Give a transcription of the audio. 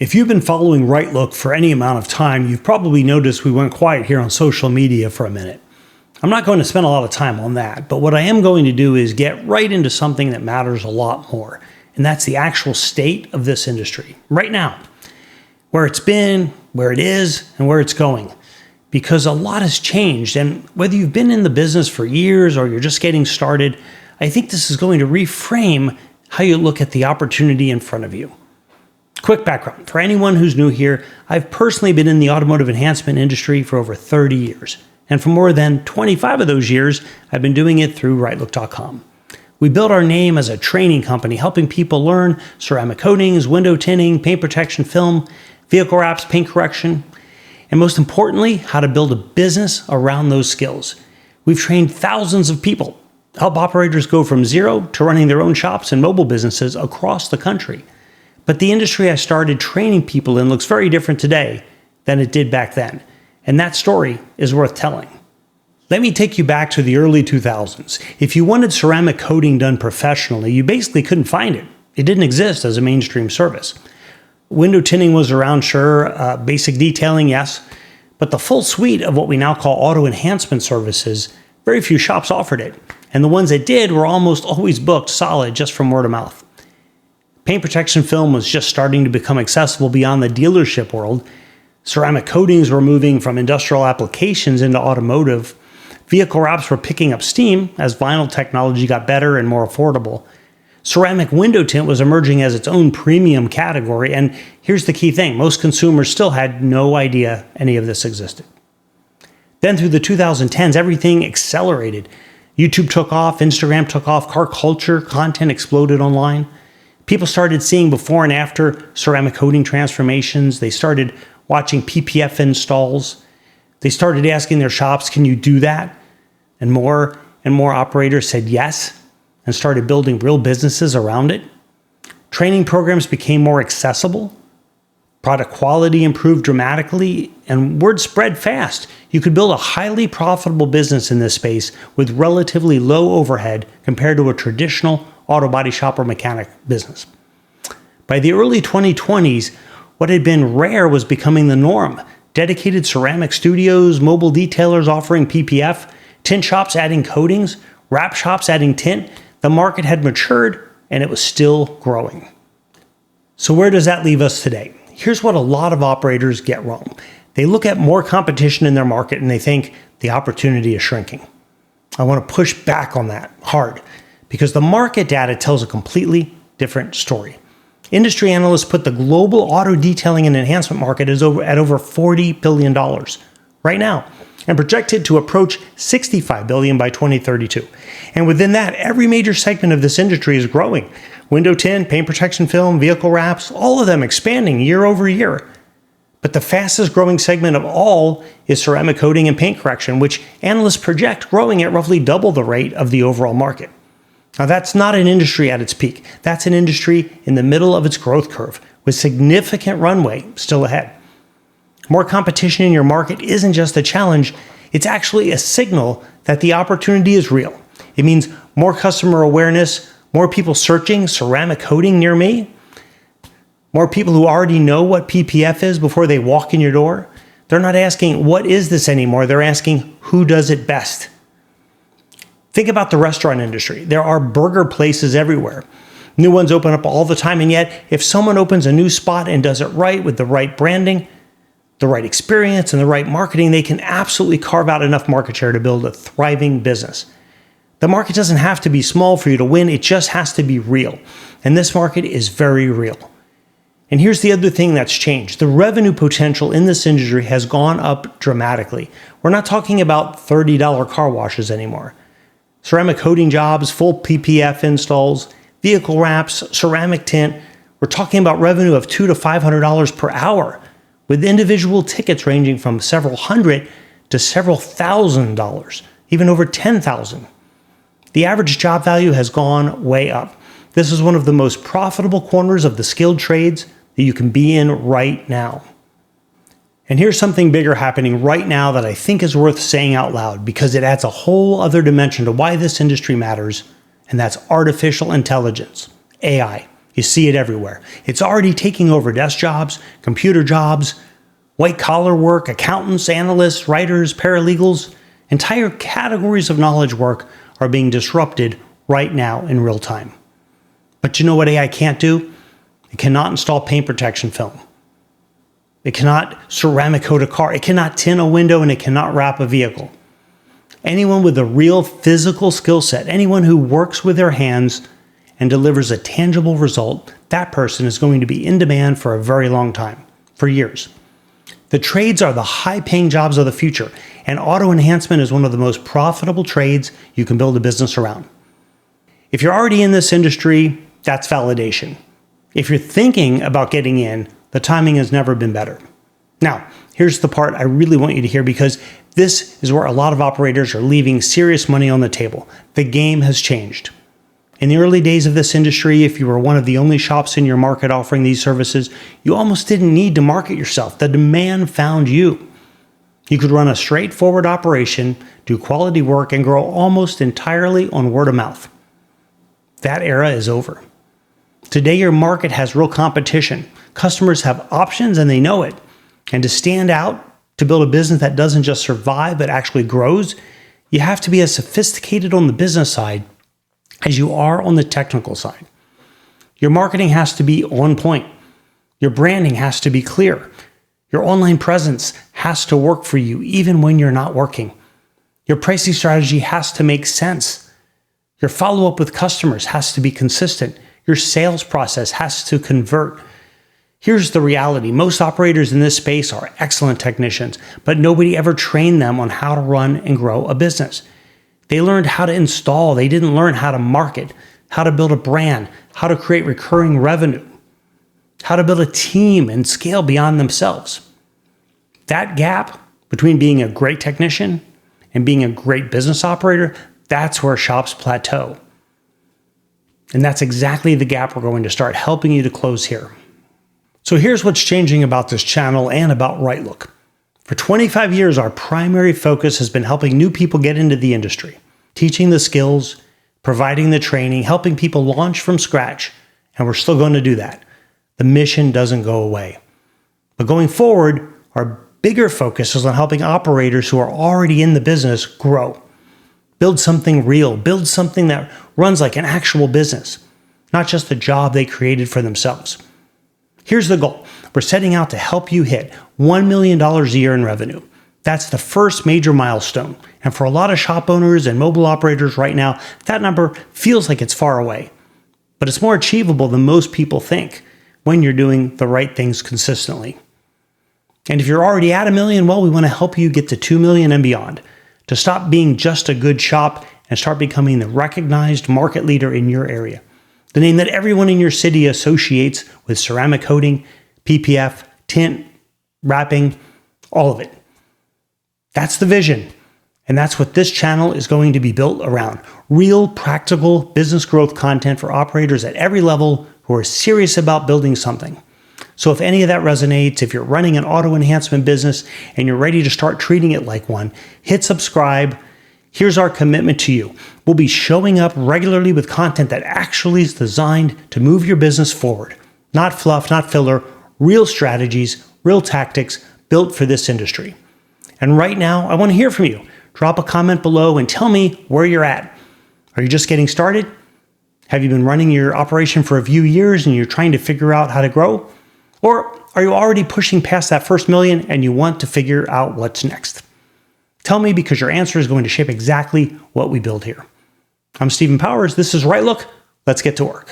If you've been following Rightlook for any amount of time, you've probably noticed we went quiet here on social media for a minute. I'm not going to spend a lot of time on that, but what I am going to do is get right into something that matters a lot more, and that's the actual state of this industry right now, where it's been, where it is, and where it's going. Because a lot has changed, and whether you've been in the business for years or you're just getting started, I think this is going to reframe how you look at the opportunity in front of you. Quick background. For anyone who's new here, I've personally been in the automotive enhancement industry for over 30 years. And for more than 25 of those years, I've been doing it through Rightlook.com. We built our name as a training company, helping people learn ceramic coatings, window tinting, paint protection film, vehicle wraps, paint correction, and most importantly, how to build a business around those skills. We've trained thousands of people, help operators go from zero to running their own shops and mobile businesses across the country. But the industry I started training people in looks very different today than it did back then. And that story is worth telling. Let me take you back to the early 2000s. If you wanted ceramic coating done professionally, you basically couldn't find it. It didn't exist as a mainstream service. Window tinting was around, sure, basic detailing, yes. But the full suite of what we now call auto enhancement services, very few shops offered it. And the ones that did were almost always booked solid just from word of mouth. Paint protection film was just starting to become accessible beyond the dealership world. Ceramic coatings were moving from industrial applications into automotive. Vehicle wraps were picking up steam as vinyl technology got better and more affordable. Ceramic window tint was emerging as its own premium category, and here's the key thing. Most consumers still had no idea any of this existed. Then through the 2010s, everything accelerated. YouTube took off, Instagram took off, car culture, content exploded online. People started seeing before and after ceramic coating transformations. They started watching PPF installs. They started asking their shops, can you do that? And more operators said yes and started building real businesses around it. Training programs became more accessible. Product quality improved dramatically, and word spread fast. You could build a highly profitable business in this space with relatively low overhead compared to a traditional auto body shop or mechanic business. By the early 2020s, what had been rare was becoming the norm. Dedicated ceramic studios, mobile detailers offering PPF, tint shops adding coatings, wrap shops adding tint. The market had matured and it was still growing. So where does that leave us today? Here's what a lot of operators get wrong. They look at more competition in their market and they think the opportunity is shrinking. I want to push back on that hard, because the market data tells a completely different story. Industry analysts put the global auto detailing and enhancement market at over $40 billion right now, and projected to approach $65 billion by 2032. And within that, every major segment of this industry is growing. Window tint, paint protection film, vehicle wraps, all of them expanding year over year. But the fastest growing segment of all is ceramic coating and paint correction, which analysts project growing at roughly double the rate of the overall market. Now, that's not an industry at its peak. That's an industry in the middle of its growth curve with significant runway still ahead. More competition in your market isn't just a challenge, it's actually a signal that the opportunity is real. It means more customer awareness, more people searching ceramic coating near me, more people who already know what PPF is before they walk in your door. They're not asking, what is this anymore? They're asking, who does it best? Think about the restaurant industry. There are burger places everywhere. New ones open up all the time, and yet if someone opens a new spot and does it right with the right branding, the right experience, and the right marketing, they can absolutely carve out enough market share to build a thriving business. The market doesn't have to be small for you to win, it just has to be real. And this market is very real. And here's the other thing that's changed. The revenue potential in this industry has gone up dramatically. We're not talking about $30 car washes anymore. Ceramic coating jobs, full PPF installs, vehicle wraps, ceramic tint. We're talking about revenue of $200 to $500 per hour, with individual tickets ranging from several hundred to several $1,000s, even over $10,000. The average job value has gone way up. This is one of the most profitable corners of the skilled trades that you can be in right now. And here's something bigger happening right now that I think is worth saying out loud, because it adds a whole other dimension to why this industry matters, and that's artificial intelligence, AI. You see it everywhere. It's already taking over desk jobs, computer jobs, white-collar work, accountants, analysts, writers, paralegals. Entire categories of knowledge work are being disrupted right now in real time. But you know what AI can't do? It cannot install paint protection film. It cannot ceramic coat a car. It cannot tint a window, and it cannot wrap a vehicle. Anyone with a real physical skill set, anyone who works with their hands and delivers a tangible result, that person is going to be in demand for a very long time, for years. The trades are the high-paying jobs of the future, and auto enhancement is one of the most profitable trades you can build a business around. If you're already in this industry, that's validation. If you're thinking about getting in, the timing has never been better. Now, here's the part I really want you to hear, because this is where a lot of operators are leaving serious money on the table. The game has changed. In the early days of this industry, if you were one of the only shops in your market offering these services, you almost didn't need to market yourself. The demand found you. You could run a straightforward operation, do quality work, and grow almost entirely on word of mouth. That era is over. Today, your market has real competition. Customers have options, and they know it. And to stand out, to build a business that doesn't just survive but actually grows, you have to be as sophisticated on the business side as you are on the technical side. Your marketing has to be on point. Your branding has to be clear. Your online presence has to work for you even when you're not working. Your pricing strategy has to make sense. Your follow-up with customers has to be consistent. Your sales process has to convert. Here's the reality. Most operators in this space are excellent technicians, but nobody ever trained them on how to run and grow a business. They learned how to install. They didn't learn how to market, how to build a brand, how to create recurring revenue, how to build a team and scale beyond themselves. That gap between being a great technician and being a great business operator, that's where shops plateau. And that's exactly the gap we're going to start helping you to close here. So here's what's changing about this channel and about Rightlook. For 25 years, our primary focus has been helping new people get into the industry, teaching the skills, providing the training, helping people launch from scratch, and we're still going to do that. The mission doesn't go away. But going forward, our bigger focus is on helping operators who are already in the business grow. Build something real, build something that runs like an actual business, not just a job they created for themselves. Here's the goal. We're setting out to help you hit $1 million a year in revenue. That's the first major milestone. And for a lot of shop owners and mobile operators right now, that number feels like it's far away. But it's more achievable than most people think when you're doing the right things consistently. And if you're already at $1 million, well, we want to help you get to $2 million and beyond, to stop being just a good shop and start becoming the recognized market leader in your area. The name that everyone in your city associates with ceramic coating, PPF, tint, wrapping, all of it. That's the vision. And that's what this channel is going to be built around. Real, practical business growth content for operators at every level who are serious about building something. So if any of that resonates, if you're running an auto enhancement business and you're ready to start treating it like one, hit subscribe. Here's our commitment to you. We'll be showing up regularly with content that actually is designed to move your business forward. Not fluff, not filler, real strategies, real tactics built for this industry. And right now, I want to hear from you. Drop a comment below and tell me where you're at. Are you just getting started? Have you been running your operation for a few years and you're trying to figure out how to grow? Or are you already pushing past that first million and you want to figure out what's next? Tell me, because your answer is going to shape exactly what we build here. I'm Stephen Powers. This is Rightlook. Let's get to work.